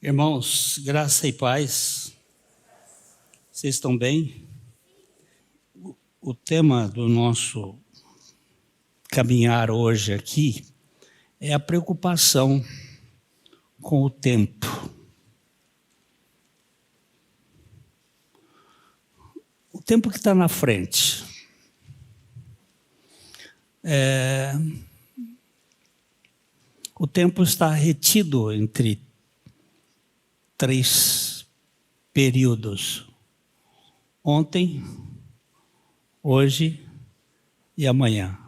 Irmãos, graça e paz, vocês estão bem? O tema do nosso caminhar hoje aqui é a preocupação com o tempo. O tempo que está na frente. O tempo está retido entre 3 períodos: ontem, hoje e amanhã.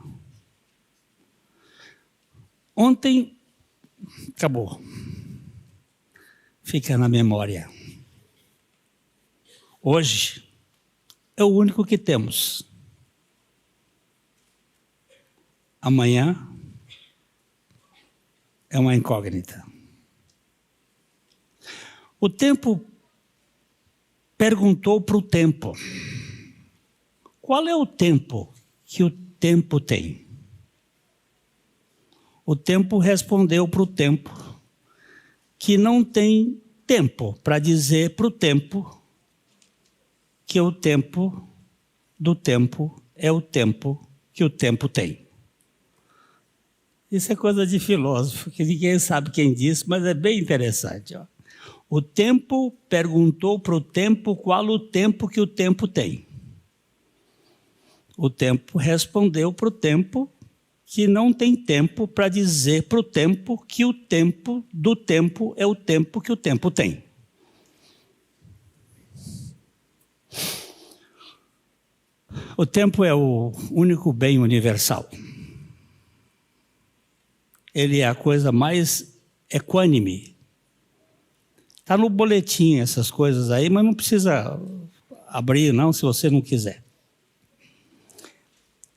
Ontem acabou, fica na memória. Hoje é o único que temos. Amanhã é uma incógnita. O tempo perguntou para o tempo: qual é o tempo que o tempo tem? O tempo respondeu para o tempo que não tem tempo para dizer para o tempo que o tempo do tempo é o tempo que o tempo tem. Isso é coisa de filósofo, que ninguém sabe quem disse, mas é bem interessante. Ó. O tempo perguntou para o tempo qual o tempo que o tempo tem. O tempo respondeu para o tempo que não tem tempo para dizer para o tempo que o tempo do tempo é o tempo que o tempo tem. O tempo é o único bem universal. Ele é a coisa mais equânime. Está no boletim essas coisas aí, mas não precisa abrir não, se você não quiser.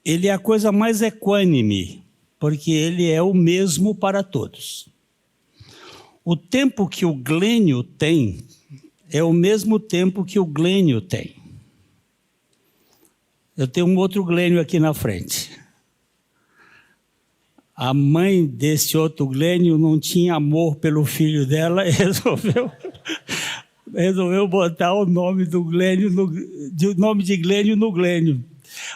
Ele é a coisa mais equânime, porque ele é o mesmo para todos. O tempo que o Glênio tem é o mesmo tempo que o Glênio tem. Eu tenho um outro Glênio aqui na frente. A mãe desse outro Glênio não tinha amor pelo filho dela e resolveu botar o nome do Glênio, o nome de Glênio no Glênio.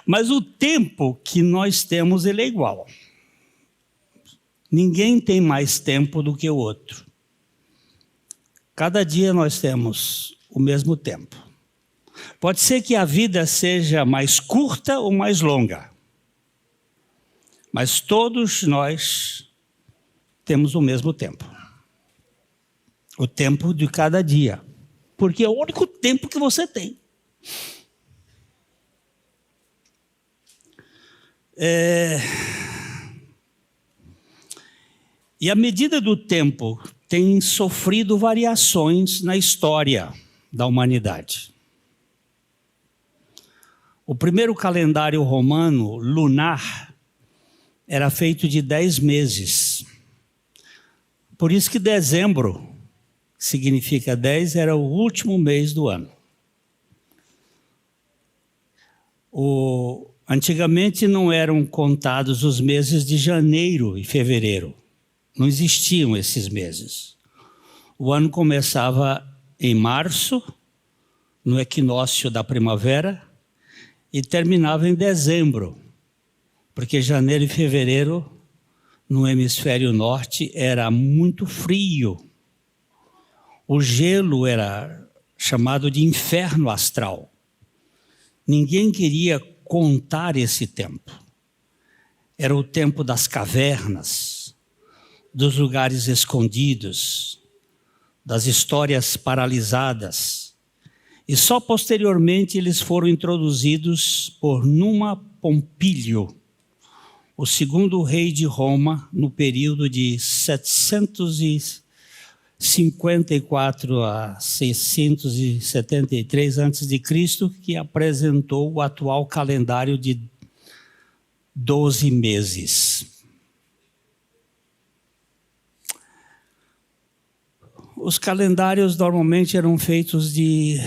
Mas o tempo que nós temos, ele é igual. Ninguém tem mais tempo do que o outro. Cada dia nós temos o mesmo tempo. Pode ser que a vida seja mais curta ou mais longa. Mas todos nós temos o mesmo tempo. O tempo de cada dia. Porque é o único tempo que você tem. E a medida do tempo tem sofrido variações na história da humanidade. O primeiro calendário romano lunar era feito de 10 meses. Por isso que dezembro, que significa 10, era o último mês do ano. Antigamente não eram contados os meses de janeiro e fevereiro. Não existiam esses meses. O ano começava em março, no equinócio da primavera, e terminava em dezembro. Porque janeiro e fevereiro, no hemisfério norte, era muito frio. O gelo era chamado de inferno astral. Ninguém queria contar esse tempo. Era o tempo das cavernas, dos lugares escondidos, das histórias paralisadas. E só posteriormente eles foram introduzidos por Numa Pompílio, o segundo rei de Roma, no período de 754 a 673 a.C., que apresentou o atual calendário de 12 meses. Os calendários normalmente eram feitos de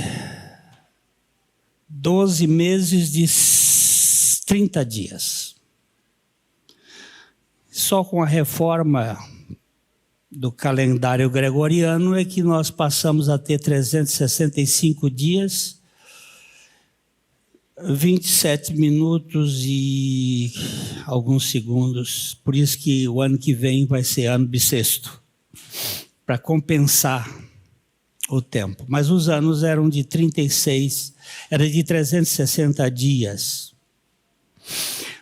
12 meses de 30 dias. Só com a reforma do calendário gregoriano é que nós passamos a ter 365 dias, 27 minutos e alguns segundos. Por isso que o ano que vem vai ser ano bissexto, para compensar o tempo. Mas os anos eram de 36, era de 360 dias.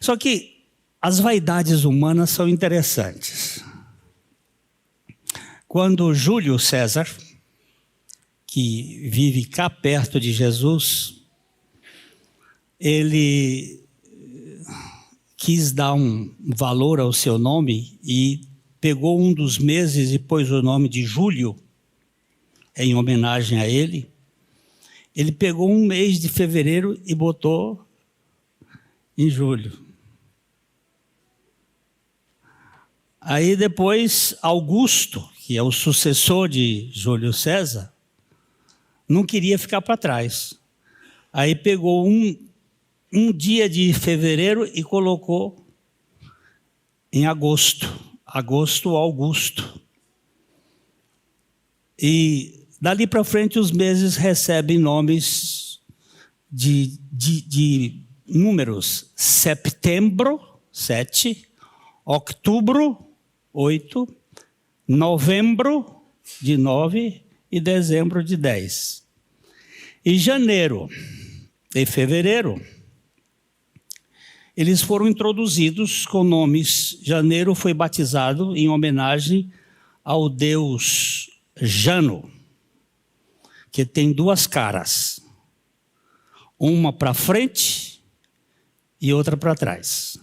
Só que as vaidades humanas são interessantes. Quando Júlio César, que vive cá perto de Jesus, ele quis dar um valor ao seu nome e pegou um dos meses e pôs o nome de Júlio, em homenagem a ele. Ele pegou um mês de fevereiro e botou em julho. Aí depois Augusto, que é o sucessor de Júlio César, não queria ficar para trás. Aí pegou um dia de fevereiro e colocou em agosto. Agosto Augusto. E dali para frente os meses recebem nomes de números. Setembro, 7. Outubro, 8. Novembro, de 9. E dezembro, de 10. E janeiro e fevereiro, eles foram introduzidos com nomes. Janeiro foi batizado em homenagem ao deus Jano, que tem duas caras, uma para frente e outra para trás,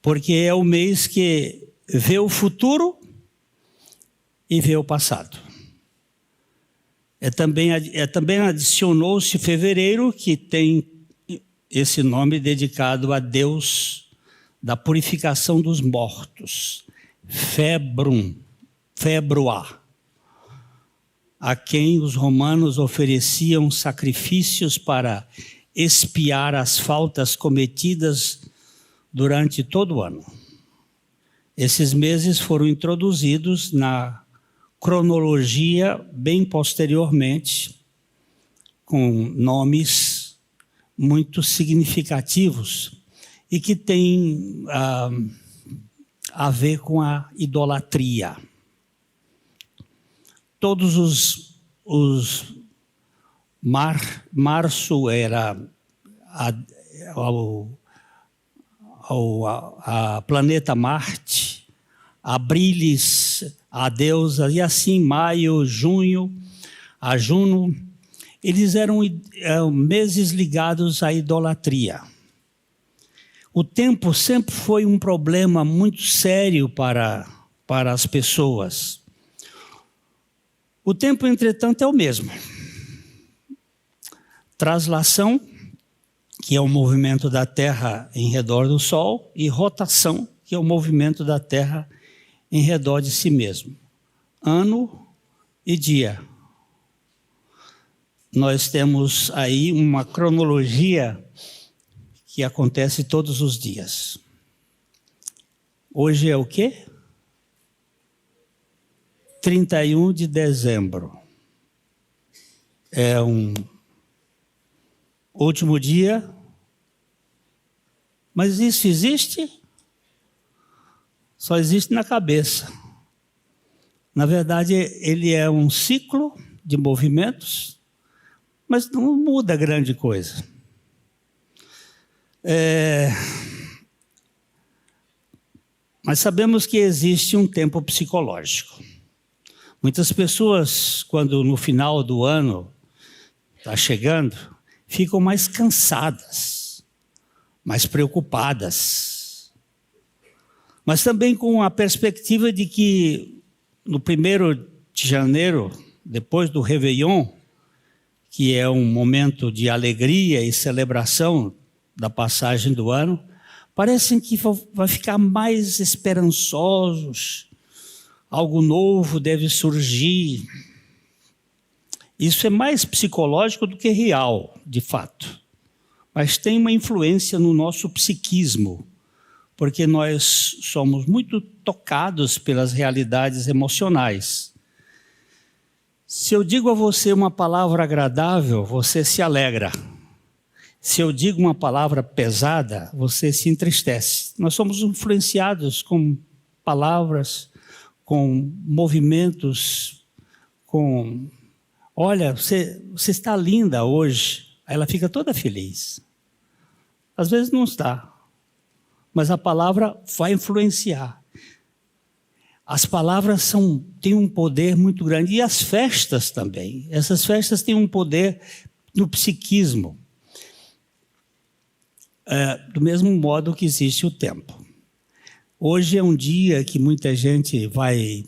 porque é o mês que vê o futuro e vê o passado. Também adicionou-se fevereiro, que tem esse nome dedicado a Deus da purificação dos mortos, Februar, a quem os romanos ofereciam sacrifícios para expiar as faltas cometidas durante todo o ano. Esses meses foram introduzidos na cronologia bem posteriormente, com nomes muito significativos e que têm a ver com a idolatria. Todos março era a planeta Marte, abrilis a deusa, e assim maio, junho, a Juno. Eles eram meses ligados à idolatria. O tempo sempre foi um problema muito sério para as pessoas. O tempo, entretanto, é o mesmo. Traslação, que é o movimento da Terra em redor do Sol, e rotação, que é o movimento da Terra em redor de si mesmo. Ano e dia. Nós temos aí uma cronologia que acontece todos os dias. Hoje é o quê? 31 de dezembro. É um último dia. Mas isso existe? Só existe na cabeça. Na verdade, ele é um ciclo de movimentos, mas não muda grande coisa. Mas sabemos que existe um tempo psicológico. Muitas pessoas, quando no final do ano está chegando, ficam mais cansadas, mais preocupadas. Mas também com a perspectiva de que no 1º de janeiro, depois do Réveillon, que é um momento de alegria e celebração da passagem do ano, parecem que vai ficar mais esperançosos, algo novo deve surgir. Isso é mais psicológico do que real, de fato. Mas tem uma influência no nosso psiquismo, porque nós somos muito tocados pelas realidades emocionais. Se eu digo a você uma palavra agradável, você se alegra. Se eu digo uma palavra pesada, você se entristece. Nós somos influenciados com palavras, com movimentos, com... Olha, você está linda hoje. Aí ela fica toda feliz. Às vezes não está, mas a palavra vai influenciar. As palavras têm um poder muito grande. E as festas também. Essas festas têm um poder no psiquismo. Do mesmo modo que existe o tempo. Hoje é um dia que muita gente vai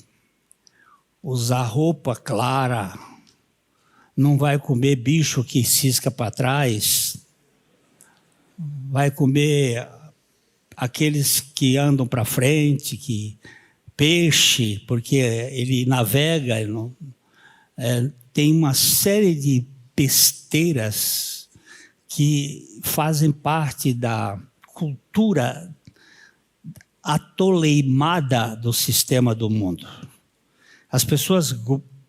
usar roupa clara, não vai comer bicho que cisca para trás, vai comer aqueles que andam para frente, que peixe, porque ele navega, tem uma série de besteiras que fazem parte da cultura atoleimada do sistema do mundo. As pessoas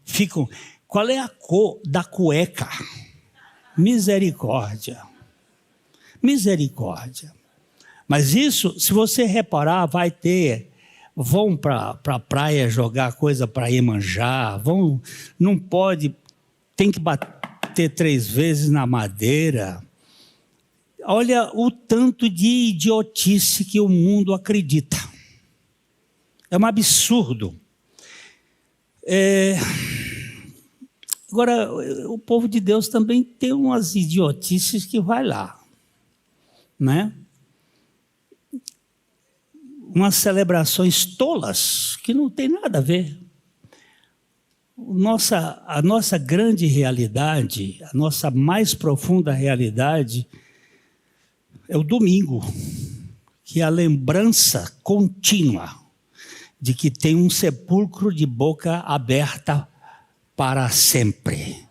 ficam... Qual é a cor da cueca? Misericórdia. Misericórdia. Mas isso, se você reparar, vai ter... Vão para a praia jogar coisa para Iemanjá, não pode... Tem que bater 3 vezes na madeira... Olha o tanto de idiotice que o mundo acredita. É um absurdo. Agora, o povo de Deus também tem umas idiotices que vai lá, né? Umas celebrações tolas que não tem nada a ver. A nossa grande realidade, a nossa mais profunda realidade é o domingo, que é a lembrança contínua de que tem um sepulcro de boca aberta para sempre.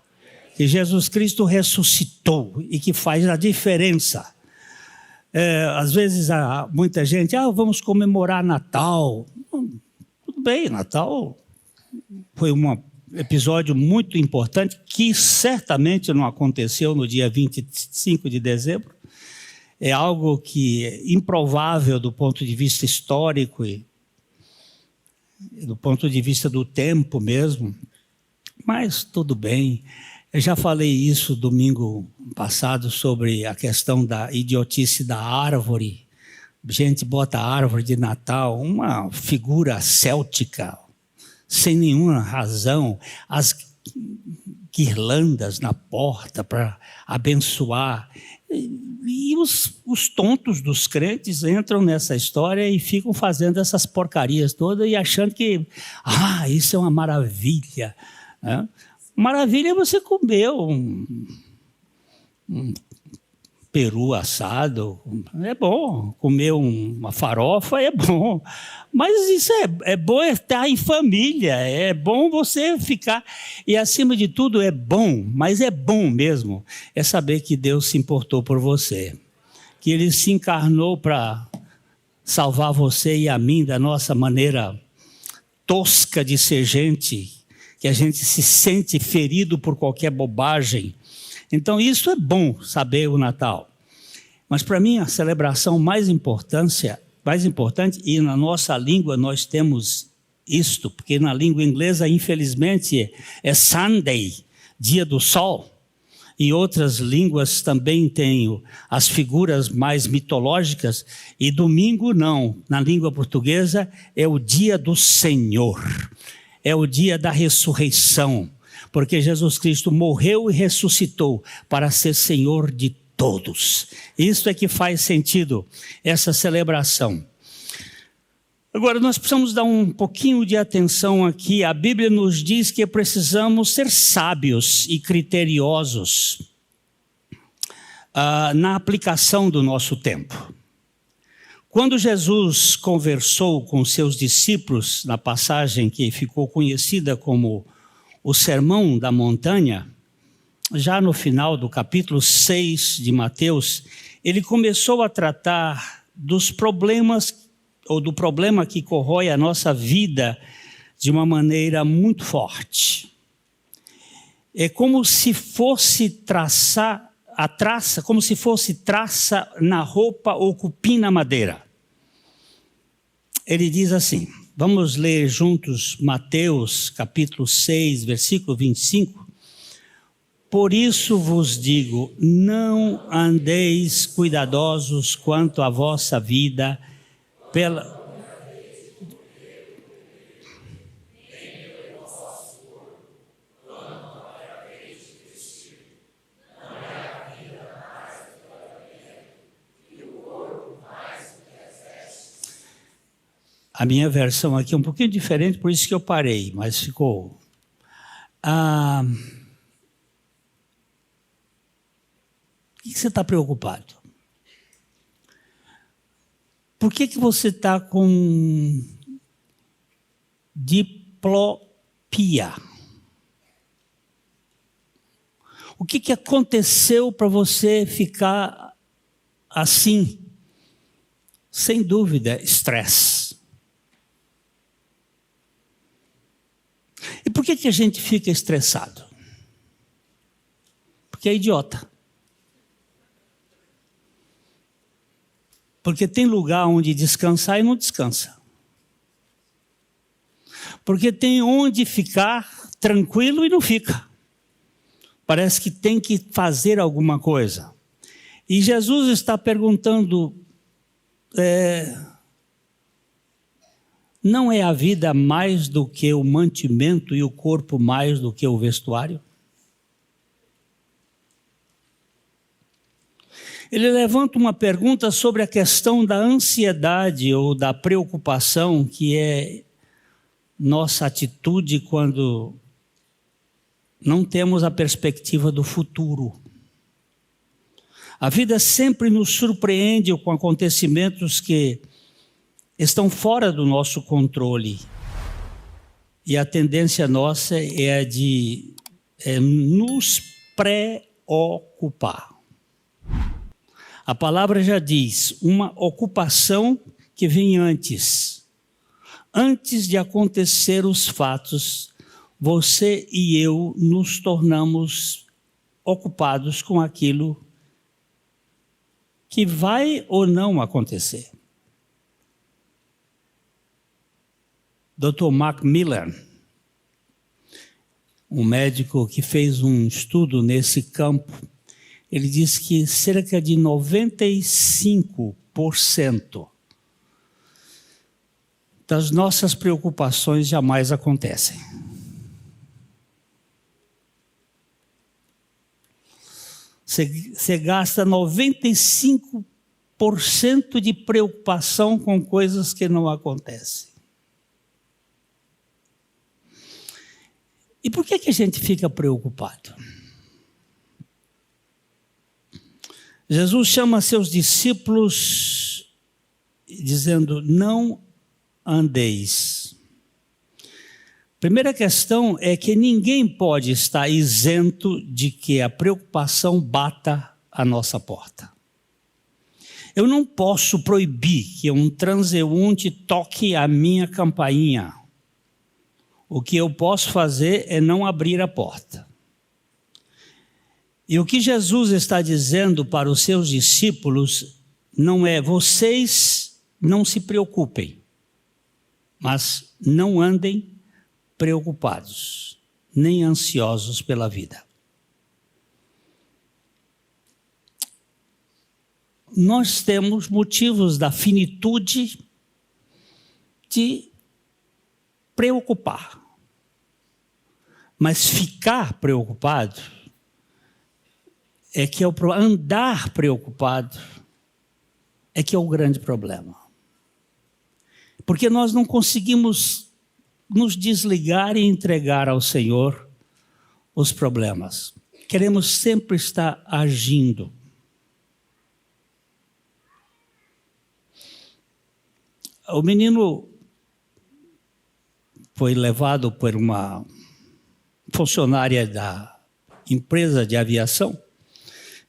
Que Jesus Cristo ressuscitou e que faz a diferença. Às vezes muita gente, vamos comemorar Natal. Tudo bem, Natal foi um episódio muito importante que certamente não aconteceu no dia 25 de dezembro. É algo que é improvável do ponto de vista histórico e do ponto de vista do tempo mesmo. Mas tudo bem. Eu já falei isso domingo passado sobre a questão da idiotice da árvore. A gente bota a árvore de Natal, uma figura céltica, sem nenhuma razão. As guirlandas na porta para abençoar. E os tontos dos crentes entram nessa história e ficam fazendo essas porcarias todas e achando que, isso é uma maravilha. Né? Maravilha é você comer um peru assado, é bom. Comer uma farofa é bom. Mas isso é bom estar em família, é bom você ficar... E acima de tudo é bom, mas é bom mesmo, é saber que Deus se importou por você. Que Ele se encarnou para salvar você e a mim da nossa maneira tosca de ser gente, que a gente se sente ferido por qualquer bobagem. Então isso é bom saber o Natal. Mas para mim a celebração mais importante, e na nossa língua nós temos isto, porque na língua inglesa infelizmente é Sunday, dia do sol. Em outras línguas também tem as figuras mais mitológicas, e domingo não, na língua portuguesa é o dia do Senhor, é o dia da ressurreição, porque Jesus Cristo morreu e ressuscitou para ser Senhor de todos. Isso é que faz sentido, essa celebração. Agora, nós precisamos dar um pouquinho de atenção aqui. A Bíblia nos diz que precisamos ser sábios e criteriosos na aplicação do nosso tempo. Quando Jesus conversou com seus discípulos, na passagem que ficou conhecida como o Sermão da Montanha, já no final do capítulo 6 de Mateus, ele começou a tratar dos problemas ou do problema que corrói a nossa vida de uma maneira muito forte. É como se fosse traça na roupa ou cupim na madeira. Ele diz assim, vamos ler juntos Mateus capítulo 6, versículo 25. Por isso vos digo, não andeis cuidadosos quanto à vossa vida pela... A minha versão aqui é um pouquinho diferente, por isso que eu parei, mas ficou... Por que você está preocupado? Por que você está com diplopia? O que aconteceu para você ficar assim? Sem dúvida, estresse. E por que a gente fica estressado? Porque é idiota. Porque tem lugar onde descansar e não descansa. Porque tem onde ficar tranquilo e não fica. Parece que tem que fazer alguma coisa. E Jesus está perguntando, não é a vida mais do que o mantimento e o corpo mais do que o vestuário? Ele levanta uma pergunta sobre a questão da ansiedade ou da preocupação, que é nossa atitude quando não temos a perspectiva do futuro. A vida sempre nos surpreende com acontecimentos que estão fora do nosso controle. E a tendência nossa é de nos preocupar. A palavra já diz, uma ocupação que vem antes. Antes de acontecer os fatos, você e eu nos tornamos ocupados com aquilo que vai ou não acontecer. Dr. Mark Miller, um médico que fez um estudo nesse campo, ele diz que cerca de 95% das nossas preocupações jamais acontecem. Você gasta 95% de preocupação com coisas que não acontecem. E por que a gente fica preocupado? Jesus chama seus discípulos dizendo, não andeis. Primeira questão é que ninguém pode estar isento de que a preocupação bata a nossa porta. Eu não posso proibir que um transeunte toque a minha campainha. O que eu posso fazer é não abrir a porta. E o que Jesus está dizendo para os seus discípulos não é, vocês não se preocupem, mas não andem preocupados, nem ansiosos pela vida. Nós temos motivos da finitude de preocupar, mas ficar preocupado é que é o problema. Andar preocupado é que é o grande problema. Porque nós não conseguimos nos desligar e entregar ao Senhor os problemas. Queremos sempre estar agindo. O menino foi levado por uma funcionária da empresa de aviação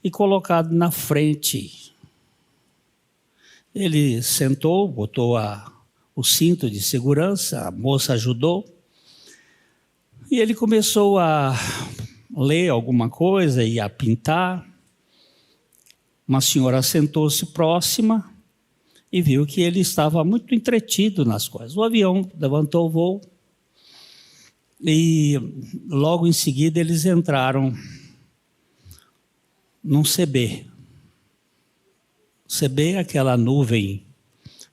e colocado na frente. Ele sentou, botou o cinto de segurança, a moça ajudou, e ele começou a ler alguma coisa e a pintar. Uma senhora sentou-se próxima e viu que ele estava muito entretido nas coisas. O avião levantou o voo e logo em seguida eles entraram num CB. CB é aquela nuvem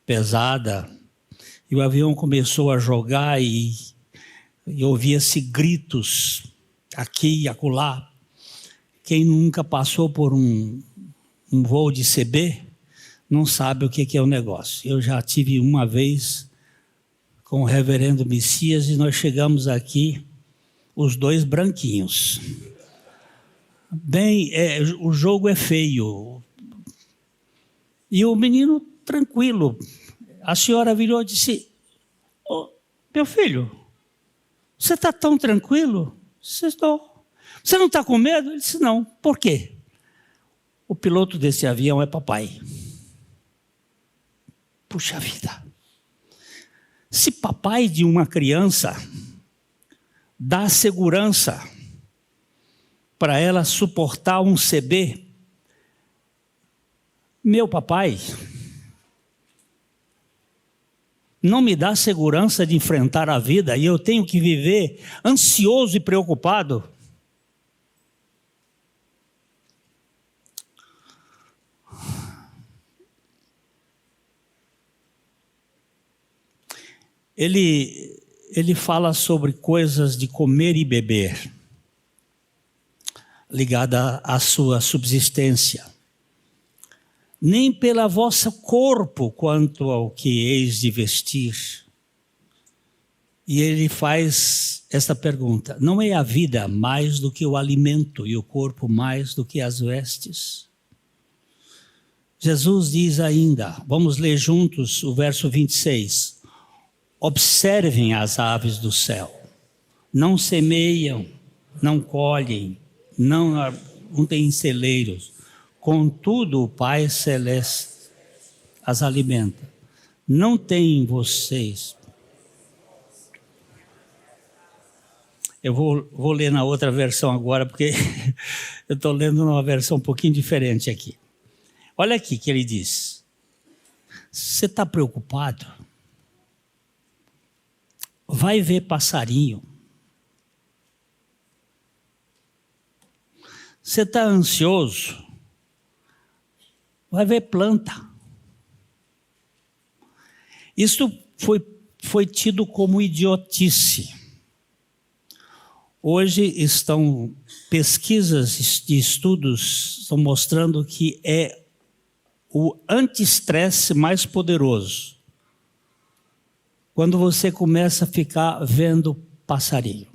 pesada, e o avião começou a jogar e ouvia-se gritos aqui e acolá. Quem nunca passou por um voo de CB não sabe o que é o negócio. Eu já tive uma vez com o reverendo Messias e nós chegamos aqui, os dois branquinhos. Bem, o jogo é feio. E o menino tranquilo. A senhora virou e disse: "Oh, meu filho, você está tão tranquilo?" Você não está com medo? Ele disse: "Não." Por quê? O piloto desse avião é papai. Puxa vida. Se papai de uma criança dá segurança para ela suportar um CB, meu papai não me dá segurança de enfrentar a vida e eu tenho que viver ansioso e preocupado. Ele fala sobre coisas de comer e beber, ligada à sua subsistência. Nem pela vossa corpo quanto ao que eis de vestir. E ele faz esta pergunta: não é a vida mais do que o alimento e o corpo mais do que as vestes? Jesus diz ainda, vamos ler juntos o verso 26. Observem as aves do céu. Não semeiam, não colhem, não têm celeiros. Contudo, o Pai Celeste as alimenta. Não tem vocês. Eu vou ler na outra versão agora, porque eu estou lendo numa versão um pouquinho diferente aqui. Olha aqui que ele diz. Você está preocupado? Vai ver passarinho. Você está ansioso? Vai ver planta. Isso foi tido como idiotice. Hoje estão pesquisas de estudos estão mostrando que é o anti-estresse mais poderoso. Quando você começa a ficar vendo passarinho.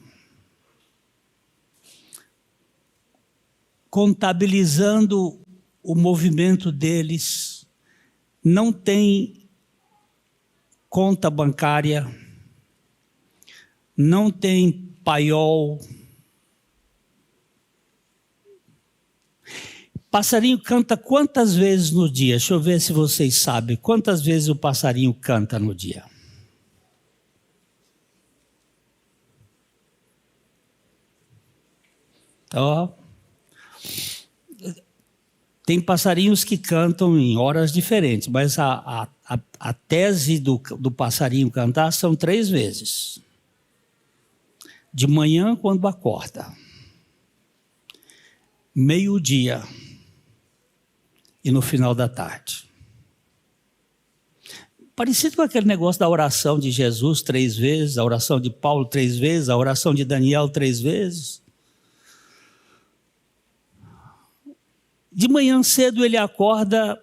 Contabilizando o movimento deles, não tem conta bancária, não tem paiol. Passarinho canta quantas vezes no dia? Deixa eu ver se vocês sabem. Quantas vezes o passarinho canta no dia? Então, tem passarinhos que cantam em horas diferentes, mas a tese do passarinho cantar são 3 vezes. De manhã, quando acorda. Meio-dia. E no final da tarde. Parecido com aquele negócio da oração de Jesus 3 vezes, a oração de Paulo 3 vezes, a oração de Daniel 3 vezes. De manhã cedo ele acorda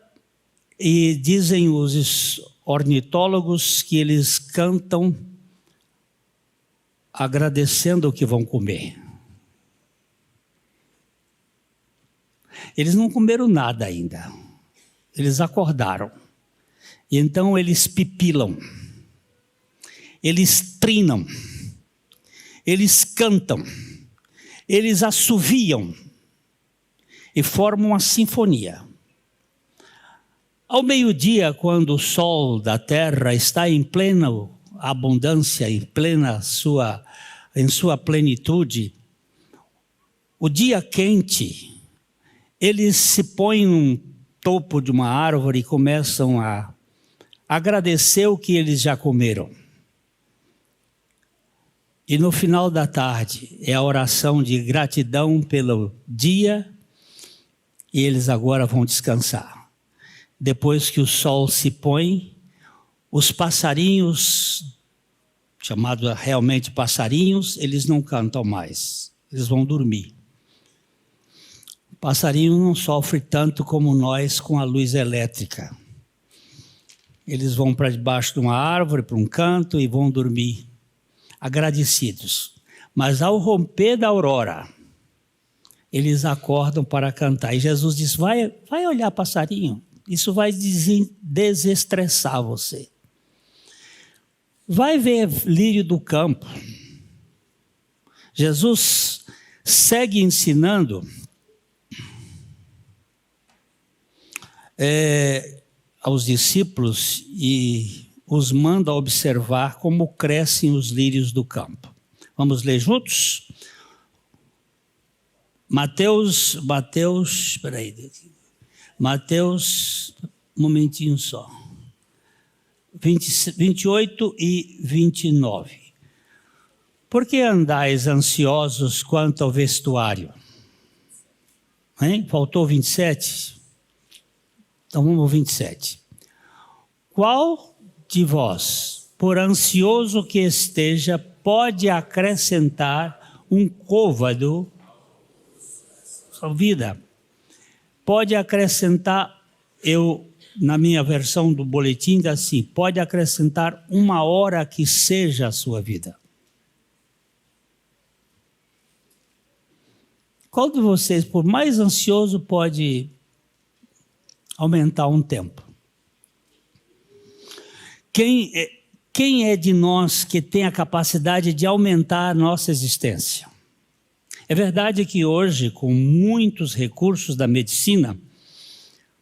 e dizem os ornitólogos que eles cantam agradecendo o que vão comer. Eles não comeram nada ainda. Eles acordaram. E então eles pipilam. Eles trinam. Eles cantam. Eles assoviam. E formam uma sinfonia. Ao meio-dia, quando o sol da terra está em plena abundância, em sua plenitude, o dia quente, eles se põem num topo de uma árvore e começam a agradecer o que eles já comeram. E no final da tarde é a oração de gratidão pelo dia e eles agora vão descansar. Depois que o sol se põe, os passarinhos, chamados realmente passarinhos, eles não cantam mais, eles vão dormir. O passarinho não sofre tanto como nós com a luz elétrica. Eles vão para debaixo de uma árvore, para um canto e vão dormir, agradecidos. Mas ao romper da aurora, eles acordam para cantar. E Jesus diz, vai olhar passarinho, isso vai desestressar você. Vai ver lírio do campo. Jesus segue ensinando aos discípulos e os manda observar como crescem os lírios do campo. Vamos ler juntos? Mateus, um momentinho só. 28 e 29. Por que andais ansiosos quanto ao vestuário? Hein? Faltou 27? Então vamos ao 27. Qual de vós, por ansioso que esteja, pode acrescentar um côvado à sua vida? Pode acrescentar, na minha versão do boletim, diz assim, pode acrescentar uma hora que seja a sua vida. Qual de vocês, por mais ansioso, pode aumentar um tempo? Quem é de nós que tem a capacidade de aumentar a nossa existência? É verdade que hoje, com muitos recursos da medicina,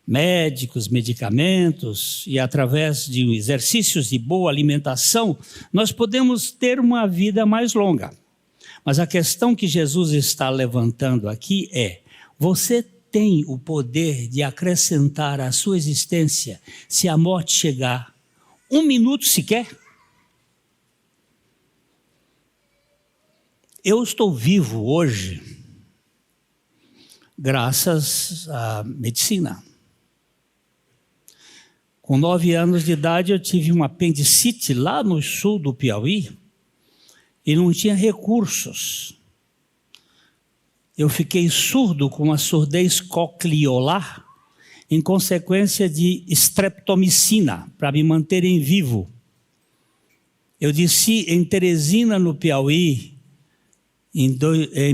médicos, medicamentos e através de exercícios de boa alimentação, nós podemos ter uma vida mais longa. Mas a questão que Jesus está levantando aqui é, você tem o poder de acrescentar à sua existência se a morte chegar 1 minuto sequer? Eu estou vivo hoje graças à medicina. Com 9 anos de idade eu tive uma apendicite lá no sul do Piauí e não tinha recursos. Eu fiquei surdo com uma surdez cocleolar em consequência de streptomicina, para me manterem vivo. Eu desci em Teresina, no Piauí, em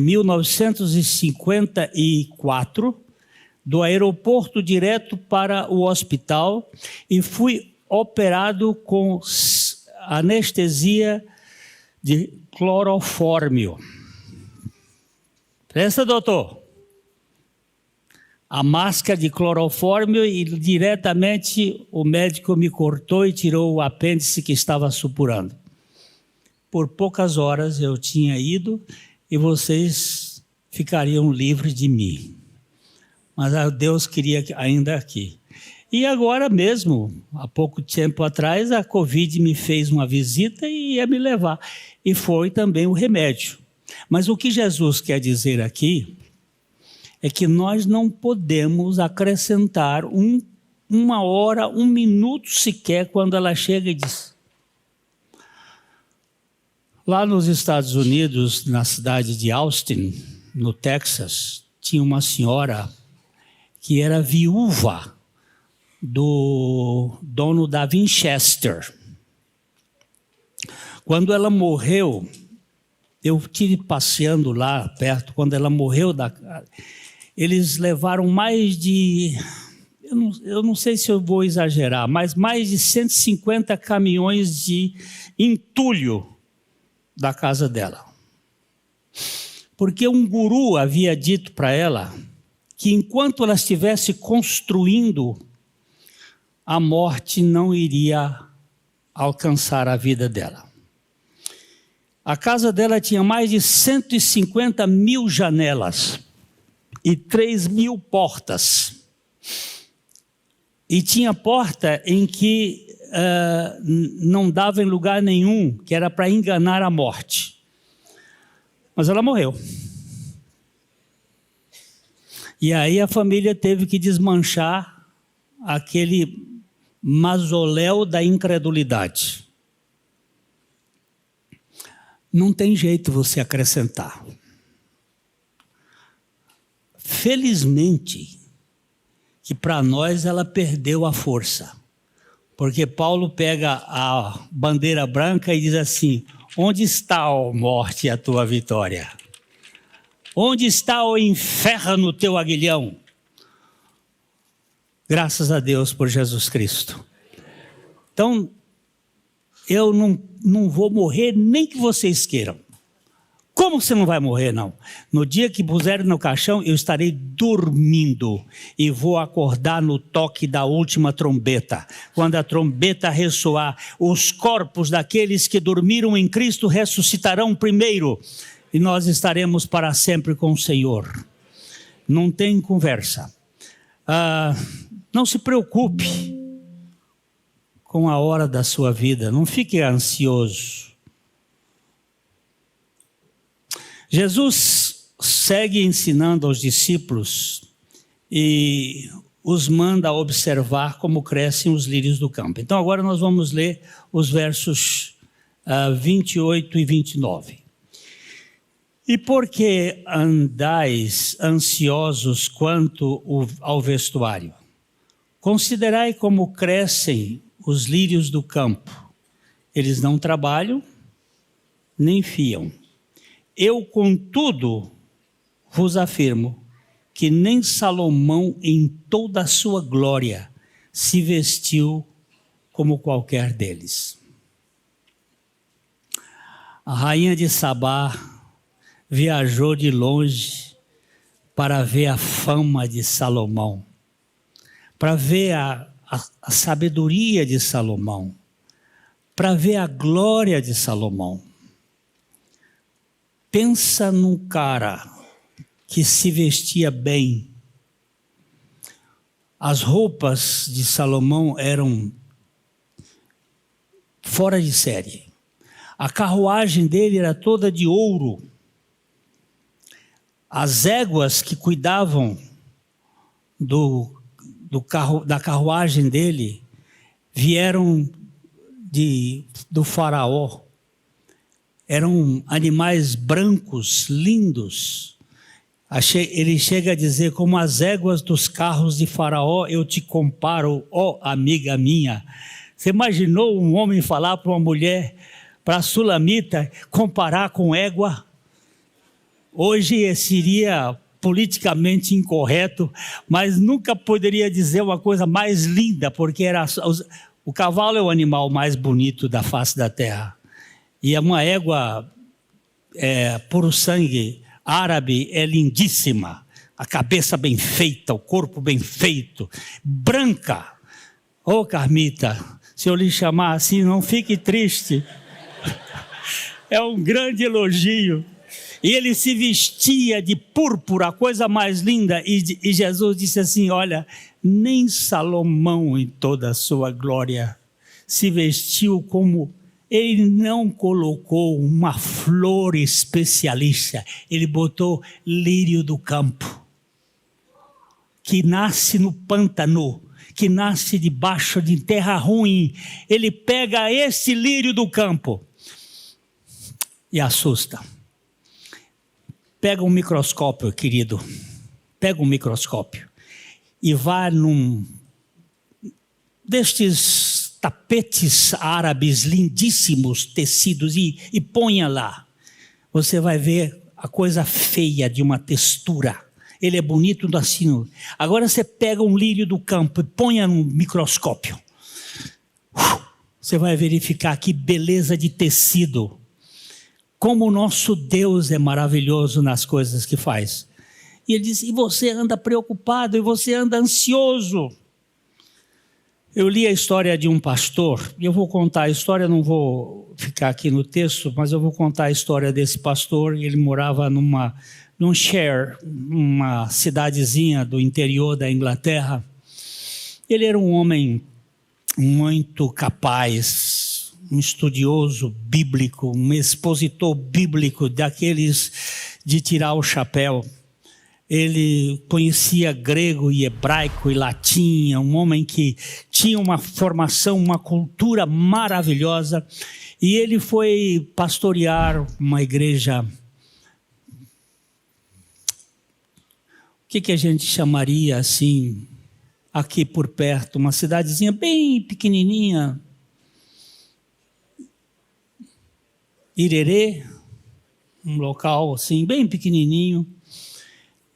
1954, do aeroporto direto para o hospital e fui operado com anestesia de clorofórmio. Presta, doutor. A máscara de clorofórmio e diretamente o médico me cortou e tirou o apêndice que estava supurando. Por poucas horas eu tinha ido e vocês ficariam livres de mim. Mas Deus queria ainda aqui. E agora mesmo, há pouco tempo atrás, a Covid me fez uma visita e ia me levar. E foi também o remédio. Mas o que Jesus quer dizer aqui é que nós não podemos acrescentar uma hora, 1 minuto sequer quando ela chega e diz. Lá nos Estados Unidos, na cidade de Austin, no Texas, tinha uma senhora que era viúva do dono da Winchester. Quando ela morreu, eu estive passeando lá perto, quando ela morreu, eles levaram mais de, eu não sei se eu vou exagerar, mas mais de 150 caminhões de entulho da casa dela. Porque um guru havia dito para ela que enquanto ela estivesse construindo a morte não iria alcançar a vida dela. A casa dela tinha mais de 150 mil janelas e 3 mil portas. E tinha porta em que não dava em lugar nenhum, que era para enganar a morte. Mas ela morreu. E aí a família teve que desmanchar aquele mausoléu da incredulidade. Não tem jeito você acrescentar. Felizmente, que para nós ela perdeu a força. Porque Paulo pega a bandeira branca e diz assim: onde está, ó morte, a tua vitória? Onde está o inferno, teu aguilhão? Graças a Deus por Jesus Cristo. Então, eu não vou morrer nem que vocês queiram. Como você não vai morrer, não? No dia que puserem no caixão, eu estarei dormindo e vou acordar no toque da última trombeta. Quando a trombeta ressoar, os corpos daqueles que dormiram em Cristo ressuscitarão primeiro e nós estaremos para sempre com o Senhor. Não tem conversa. Não se preocupe com a hora da sua vida, não fique ansioso. Jesus segue ensinando aos discípulos e os manda observar como crescem os lírios do campo. Então agora nós vamos ler os versos 28 e 29. E por que andais ansiosos quanto ao vestuário? Considerai como crescem os lírios do campo. Eles não trabalham, nem fiam. Eu, contudo, vos afirmo que nem Salomão, em toda a sua glória, se vestiu como qualquer deles. A rainha de Sabá viajou de longe para ver a fama de Salomão, para ver a sabedoria de Salomão, para ver a glória de Salomão. Pensa num cara que se vestia bem. As roupas de Salomão eram fora de série. A carruagem dele era toda de ouro. As éguas que cuidavam da carruagem dele vieram do faraó. Eram animais brancos, lindos. Ele chega a dizer: como as éguas dos carros de Faraó, eu te comparo, ó amiga minha. Você imaginou um homem falar para uma mulher, para a sulamita, comparar com égua? Hoje seria politicamente incorreto, mas nunca poderia dizer uma coisa mais linda, porque o cavalo é o animal mais bonito da face da terra. E uma égua puro sangue árabe é lindíssima. A cabeça bem feita, o corpo bem feito, branca. Ô Carmita, se eu lhe chamar assim, não fique triste. É um grande elogio. E ele se vestia de púrpura, a coisa mais linda. E Jesus disse assim: olha, nem Salomão em toda a sua glória se vestiu como... Ele não colocou uma flor especialista, ele botou lírio do campo, que nasce no pântano, que nasce debaixo de terra ruim. Ele pega esse lírio do campo e assusta. Pega um microscópio, querido, pega um microscópio e vá num destes tapetes árabes lindíssimos, tecidos, e ponha lá. Você vai ver a coisa feia de uma textura. Ele é bonito assim. Agora você pega um lírio do campo e ponha no microscópio. Você vai verificar que beleza de tecido. Como o nosso Deus é maravilhoso nas coisas que faz. E ele diz: e você anda preocupado, e você anda ansioso. Eu li a história de um pastor, e eu vou contar a história, não vou ficar aqui no texto, mas eu vou contar a história desse pastor. Ele morava num Shire, uma cidadezinha do interior da Inglaterra. Ele era um homem muito capaz, um estudioso bíblico, um expositor bíblico, daqueles de tirar o chapéu. Ele conhecia grego e hebraico e latim, um homem que tinha uma formação, uma cultura maravilhosa. E ele foi pastorear uma igreja, o que a gente chamaria assim, aqui por perto, uma cidadezinha bem pequenininha, Irerê, um local assim bem pequenininho.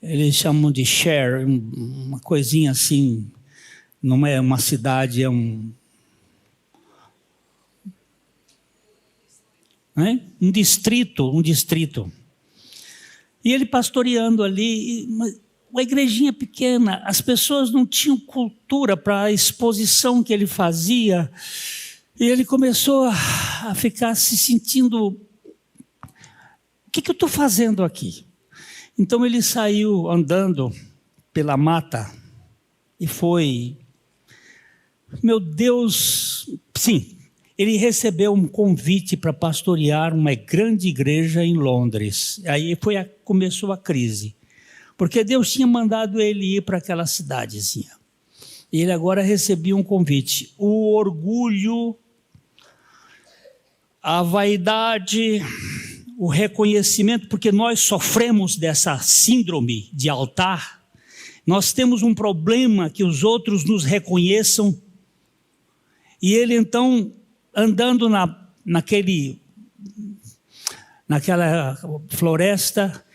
Eles chamam de share, uma coisinha assim, não é uma cidade, é um distrito. E ele pastoreando ali, uma igrejinha pequena, as pessoas não tinham cultura para a exposição que ele fazia, e ele começou a ficar se sentindo, o que eu estou fazendo aqui? Então ele saiu andando pela mata e foi, meu Deus, sim, ele recebeu um convite para pastorear uma grande igreja em Londres. Aí começou a crise, porque Deus tinha mandado ele ir para aquela cidadezinha. E ele agora recebia um convite. O orgulho, a vaidade, o reconhecimento, porque nós sofremos dessa síndrome de altar. Nós temos um problema que os outros nos reconheçam. E ele então, andando naquela floresta,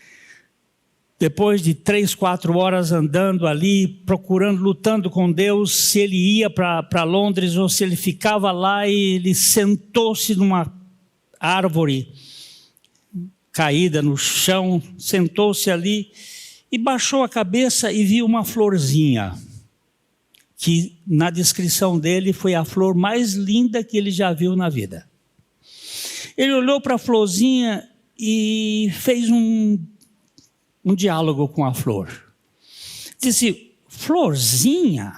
depois de 3, 4 horas andando ali, procurando, lutando com Deus, se ele ia para Londres ou se ele ficava lá, e ele sentou-se numa árvore caída no chão, sentou-se ali e baixou a cabeça e viu uma florzinha, que na descrição dele foi a flor mais linda que ele já viu na vida. Ele olhou para a florzinha e fez um diálogo com a flor. Disse: florzinha,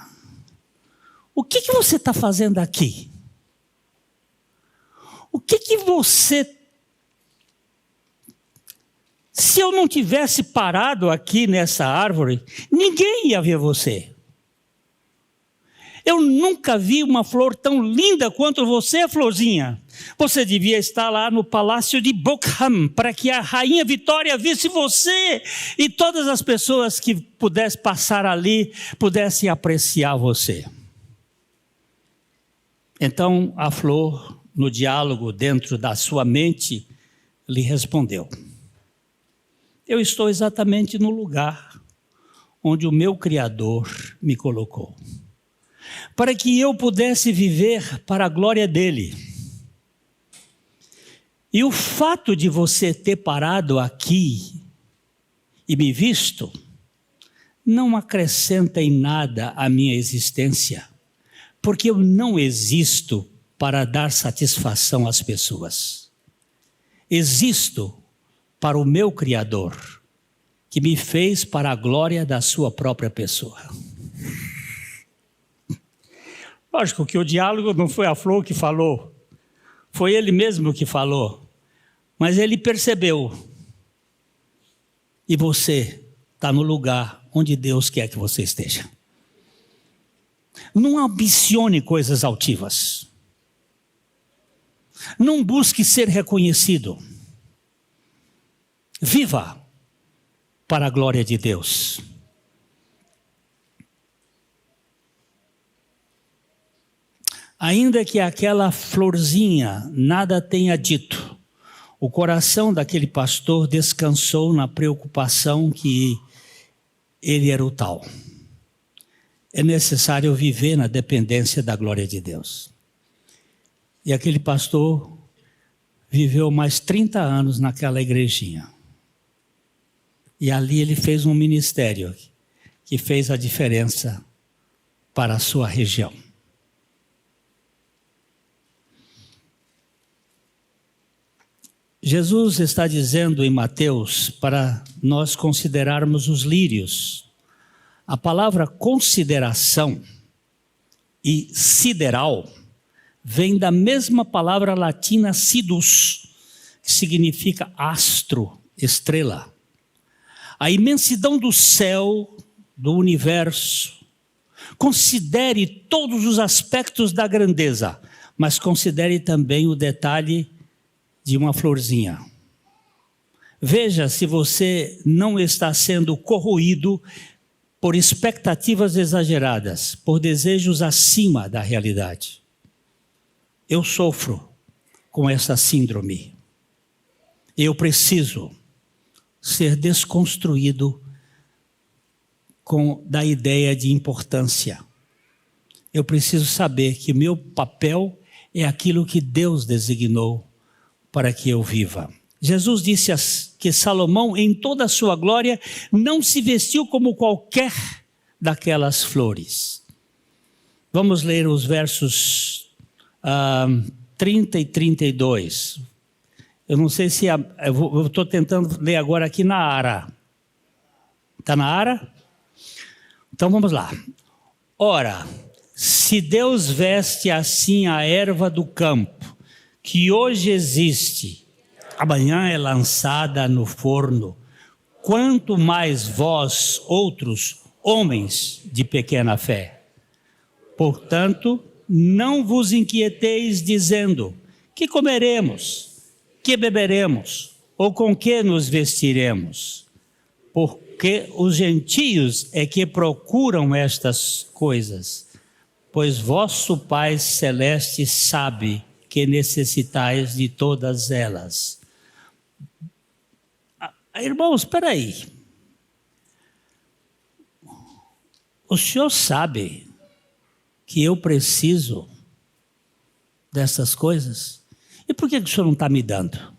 o que você está fazendo aqui? O que você... Se eu não tivesse parado aqui nessa árvore, ninguém ia ver você. Eu nunca vi uma flor tão linda quanto você, florzinha. Você devia estar lá no palácio de Buckingham, para que a rainha Vitória visse você e todas as pessoas que pudessem passar ali, pudessem apreciar você. Então a flor, no diálogo dentro da sua mente, lhe respondeu: eu estou exatamente no lugar onde o meu Criador me colocou, para que eu pudesse viver para a glória dele. E o fato de você ter parado aqui e me visto, não acrescenta em nada à minha existência, porque eu não existo para dar satisfação às pessoas. Existo para o meu Criador, que me fez para a glória da sua própria pessoa. Lógico que o diálogo não foi a flor que falou, foi ele mesmo que falou, mas ele percebeu. E você está no lugar onde Deus quer que você esteja. Não ambicione coisas altivas. Não busque ser reconhecido. Viva para a glória de Deus. Ainda que aquela florzinha nada tenha dito, o coração daquele pastor descansou na preocupação que ele era o tal. É necessário viver na dependência da glória de Deus. E aquele pastor viveu mais 30 anos naquela igrejinha. E ali ele fez um ministério que fez a diferença para a sua região. Jesus está dizendo em Mateus para nós considerarmos os lírios. A palavra consideração e sideral vem da mesma palavra latina sidus, que significa astro, estrela. A imensidão do céu, do universo. Considere todos os aspectos da grandeza, mas considere também o detalhe de uma florzinha. Veja se você não está sendo corroído por expectativas exageradas, por desejos acima da realidade. Eu sofro com essa síndrome. Eu preciso ser desconstruído da ideia de importância. Eu preciso saber que meu papel é aquilo que Deus designou para que eu viva. Jesus disse que Salomão, em toda a sua glória, não se vestiu como qualquer daquelas flores. Vamos ler os versos 30 e 32. Eu não sei se... eu estou tentando ler agora aqui na Ara. Está na Ara? Então vamos lá. Ora, se Deus veste assim a erva do campo, que hoje existe, amanhã é lançada no forno, quanto mais vós, outros, homens de pequena fé. Portanto, não vos inquieteis dizendo, que comeremos, que beberemos, ou com que nos vestiremos? Porque os gentios é que procuram estas coisas, pois vosso Pai Celeste sabe que necessitais de todas elas. Irmãos, espera aí. O senhor sabe que eu preciso dessas coisas? E por que o senhor não está me dando?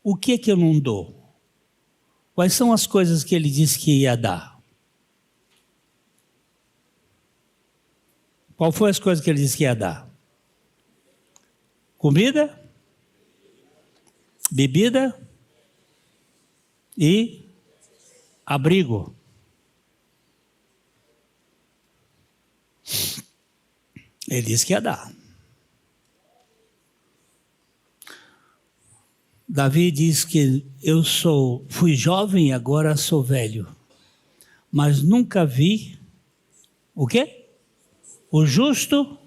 O que eu não dou? Quais são as coisas que ele disse que ia dar? Qual foi as coisas que ele disse que ia dar? Comida, bebida e abrigo. Ele disse que ia dar. Davi diz que fui jovem e agora sou velho, mas nunca vi o quê? O justo,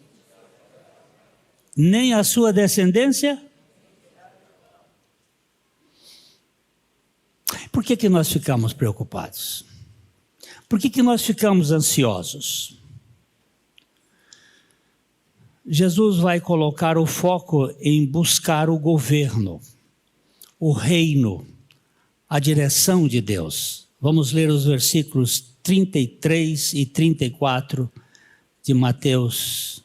nem a sua descendência. Por que nós ficamos preocupados? Por que nós ficamos ansiosos? Jesus vai colocar o foco em buscar o governo, o reino, a direção de Deus. Vamos ler os versículos 33 e 34 de Mateus.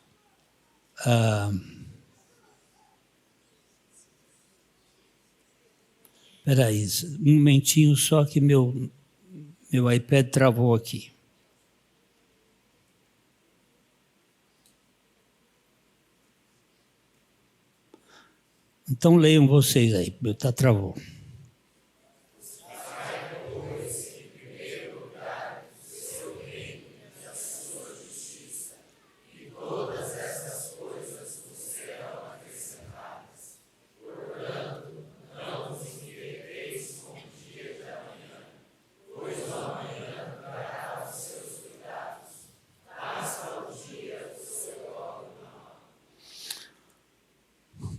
Espera aí, um momentinho só que meu iPad travou aqui. Então leiam vocês aí, travou.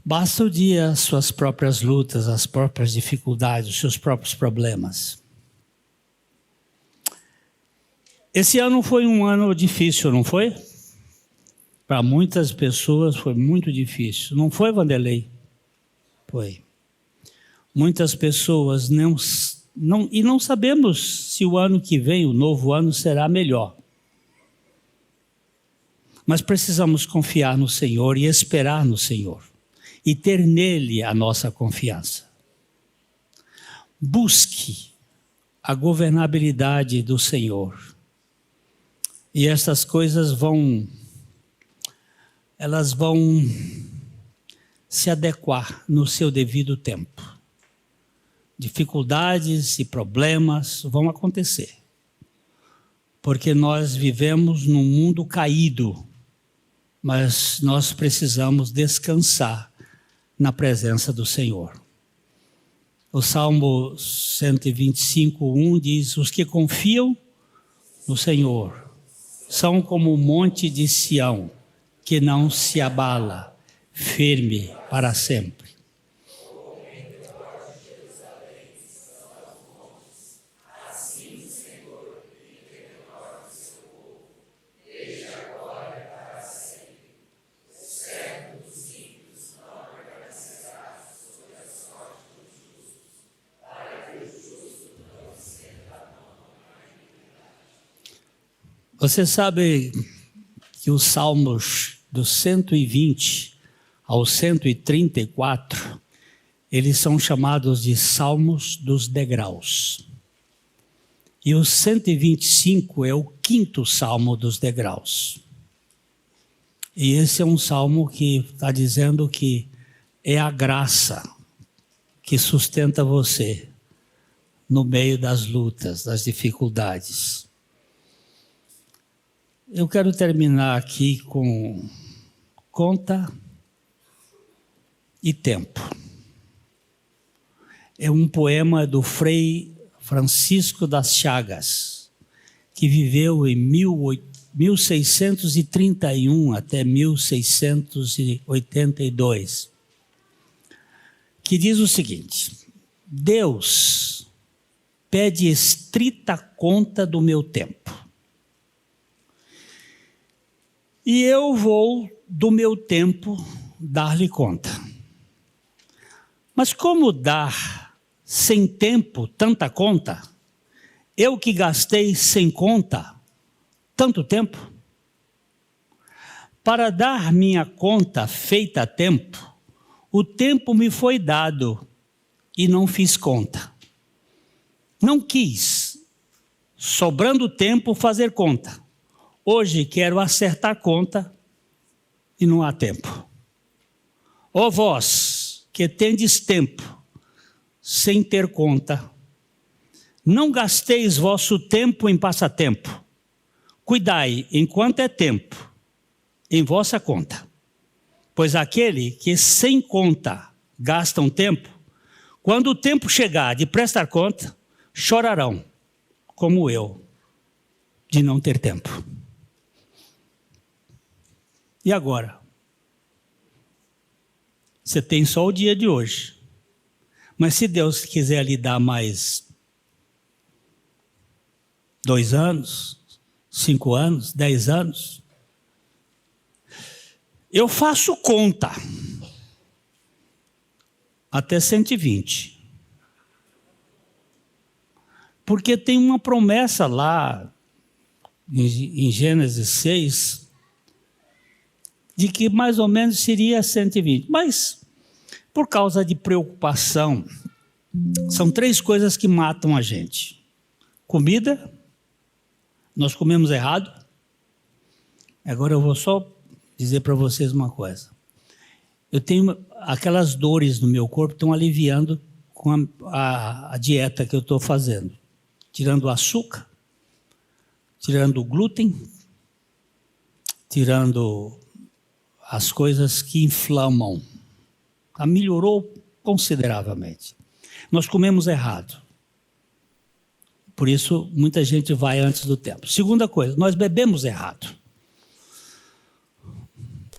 Basta o dia as suas próprias lutas, as próprias dificuldades, os seus próprios problemas. Esse ano foi um ano difícil, não foi? Para muitas pessoas foi muito difícil. Não foi, Vanderlei? Foi. Muitas pessoas não sabemos se o ano que vem, o novo ano, será melhor. Mas precisamos confiar no Senhor e esperar no Senhor. E ter nele a nossa confiança. Busque a governabilidade do Senhor. E essas coisas elas vão se adequar no seu devido tempo. Dificuldades e problemas vão acontecer, porque nós vivemos num mundo caído, mas nós precisamos descansar na presença do Senhor. O Salmo 125:1 diz: os que confiam no Senhor são como o monte de Sião, que não se abala, firme para sempre. Você sabe que os salmos do 120 ao 134, eles são chamados de salmos dos degraus. E o 125 é o quinto salmo dos degraus. E esse é um salmo que está dizendo que é a graça que sustenta você no meio das lutas, das dificuldades. Eu quero terminar aqui com conta e tempo. É um poema do Frei Francisco das Chagas, que viveu em 1631 até 1682, que diz o seguinte: Deus pede estrita conta do meu tempo. E eu vou, do meu tempo, dar-lhe conta. Mas como dar sem tempo tanta conta? Eu que gastei sem conta tanto tempo? Para dar minha conta feita a tempo, o tempo me foi dado e não fiz conta. Não quis, sobrando tempo, fazer conta. Hoje quero acertar conta e não há tempo. Ó vós que tendes tempo sem ter conta, não gasteis vosso tempo em passatempo. Cuidai, enquanto é tempo, em vossa conta. Pois aquele que sem conta gasta um tempo, quando o tempo chegar de prestar conta, chorarão, como eu, de não ter tempo. E agora? Você tem só o dia de hoje. Mas se Deus quiser lhe dar mais 2 anos, 5 anos, 10 anos, eu faço conta até 120. Porque tem uma promessa lá em Gênesis 6, de que mais ou menos seria 120. Mas, por causa de preocupação, são 3 coisas que matam a gente. Comida, nós comemos errado. Agora eu vou só dizer para vocês uma coisa. Eu tenho aquelas dores no meu corpo, estão aliviando com a dieta que eu estou fazendo. Tirando o açúcar, tirando o glúten, tirando as coisas que inflamam. Melhorou consideravelmente. Nós comemos errado. Por isso, muita gente vai antes do tempo. Segunda coisa, nós bebemos errado.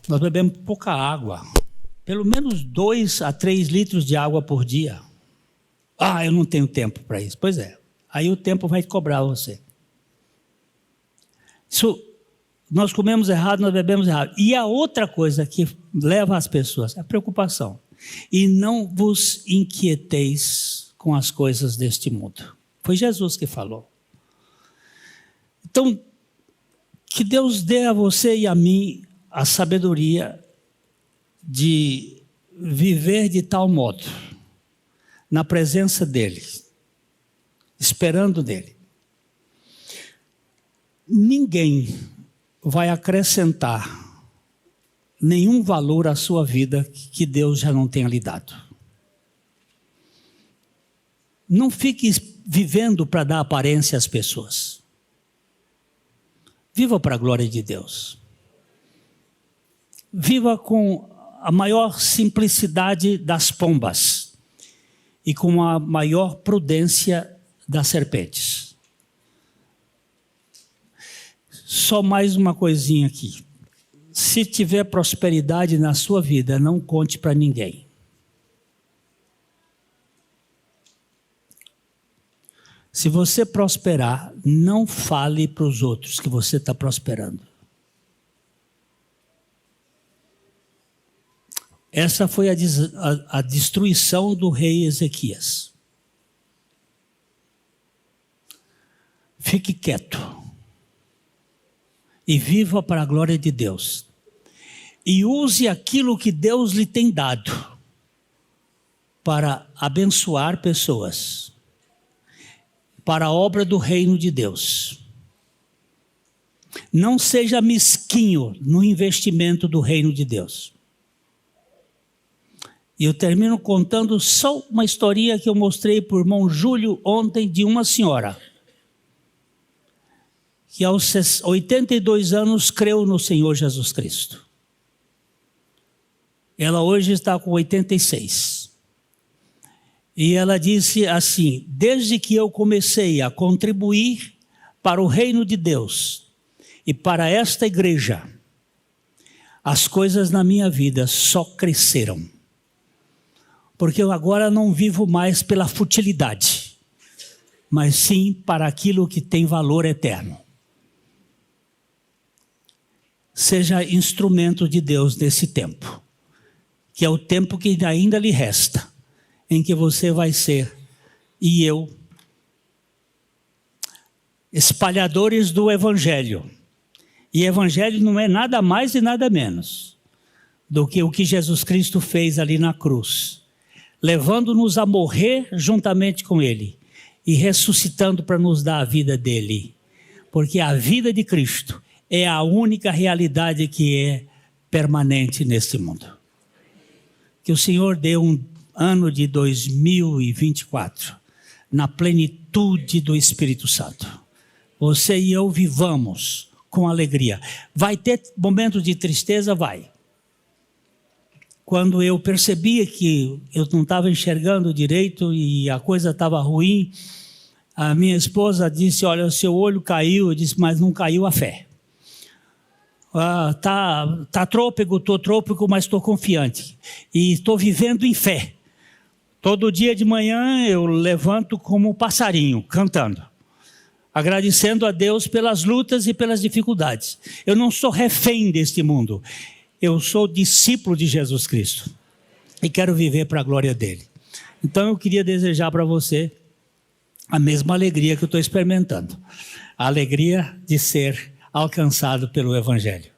Nós bebemos pouca água. Pelo menos 2 a 3 litros de água por dia. Eu não tenho tempo para isso. Pois é. Aí o tempo vai cobrar você. Nós comemos errado, nós bebemos errado. E a outra coisa que leva as pessoas é a preocupação. E não vos inquieteis com as coisas deste mundo. Foi Jesus que falou. Então, que Deus dê a você e a mim a sabedoria de viver de tal modo, na presença dEle, esperando nele. Ninguém vai acrescentar nenhum valor à sua vida que Deus já não tenha lhe dado. Não fique vivendo para dar aparência às pessoas. Viva para a glória de Deus. Viva com a maior simplicidade das pombas e com a maior prudência das serpentes. Só mais uma coisinha aqui. Se tiver prosperidade na sua vida, não conte para ninguém. Se você prosperar, não fale para os outros que você está prosperando. Essa foi a destruição do rei Ezequias. Fique quieto e viva para a glória de Deus. E use aquilo que Deus lhe tem dado para abençoar pessoas, para a obra do reino de Deus. Não seja mesquinho no investimento do reino de Deus. E eu termino contando só uma historinha que eu mostrei para o irmão Júlio ontem, de uma senhora que aos 82 anos creu no Senhor Jesus Cristo. Ela hoje está com 86. E ela disse assim: desde que eu comecei a contribuir para o reino de Deus e para esta igreja, as coisas na minha vida só cresceram. Porque eu agora não vivo mais pela futilidade, mas sim para aquilo que tem valor eterno. Seja instrumento de Deus nesse tempo, que é o tempo que ainda lhe resta, em que você vai ser, e eu, espalhadores do Evangelho. E Evangelho não é nada mais e nada menos do que o que Jesus Cristo fez ali na cruz, levando-nos a morrer juntamente com Ele e ressuscitando para nos dar a vida dele. Porque a vida de Cristo é a única realidade que é permanente neste mundo. Que o Senhor dê um ano de 2024 na plenitude do Espírito Santo. Você e eu vivamos com alegria. Vai ter momentos de tristeza? Vai. Quando eu percebia que eu não estava enxergando direito e a coisa estava ruim, a minha esposa disse: olha, o seu olho caiu. Eu disse: mas não caiu a fé. Tá trôpego, estou trôpego, mas estou confiante. E estou vivendo em fé. Todo dia de manhã eu levanto como um passarinho, cantando, agradecendo a Deus pelas lutas e pelas dificuldades. Eu não sou refém deste mundo. Eu sou discípulo de Jesus Cristo. E quero viver para a glória dele. Então eu queria desejar para você a mesma alegria que eu estou experimentando. A alegria de ser alcançado pelo Evangelho.